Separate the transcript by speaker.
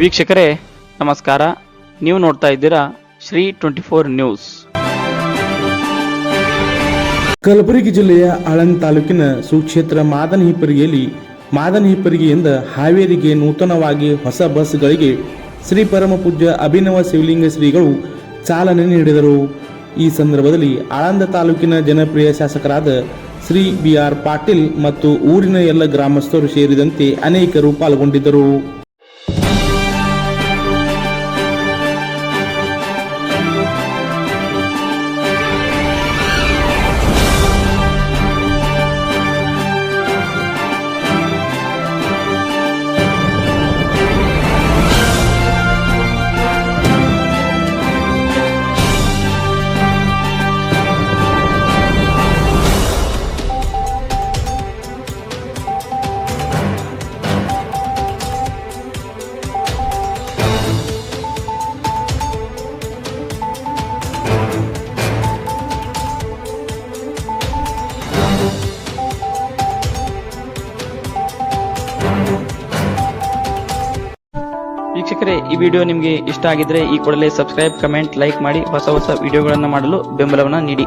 Speaker 1: ವೀಕ್ಷಕರೇ ನಮಸ್ಕಾರ. ನೀವು ನೋಡ್ತಾ ಇದ್ದೀರಾ ಶ್ರೀ 24 ನ್ಯೂಸ್.
Speaker 2: ಕಲಬುರಗಿ ಜಿಲ್ಲೆಯ ಆಳಂದ್ ತಾಲೂಕಿನ ಸುಕ್ಷೇತ್ರ ಮಾದನಹಿಪ್ಪರಿಗೆಯಿಂದ ಹಾವೇರಿಗೆ ನೂತನವಾಗಿ ಹೊಸ ಬಸ್ಗಳಿಗೆ ಶ್ರೀ ಪರಮ ಪೂಜ್ಯ ಅಭಿನವ ಶಿವಲಿಂಗ ಶ್ರೀಗಳು ಚಾಲನೆ ನೀಡಿದರು. ಈ ಸಂದರ್ಭದಲ್ಲಿ ಆಳಂದ ತಾಲೂಕಿನ ಜನಪ್ರಿಯ ಶಾಸಕರಾದ ಶ್ರೀ BR ಪಾಟೀಲ್ ಮತ್ತು ಊರಿನ ಎಲ್ಲ ಗ್ರಾಮಸ್ಥರು ಸೇರಿದಂತೆ ಅನೇಕರು ಪಾಲ್ಗೊಂಡಿದ್ದರು.
Speaker 1: ವೀಕ್ಷಕರೇ, ಈ ವಿಡಿಯೋ ನಿಮಗೆ ಇಷ್ಟ ಆಗಿದ್ರೆ ಈ ಕೂಡಲೇ ಸಬ್ಸ್ಕ್ರೈಬ್, ಕಮೆಂಟ್, ಲೈಕ್ ಮಾಡಿ ಹೊಸ ವಿಡಿಯೋಗಳನ್ನು ಮಾಡಲು ಬೆಂಬಲವನ್ನು ನೀಡಿ.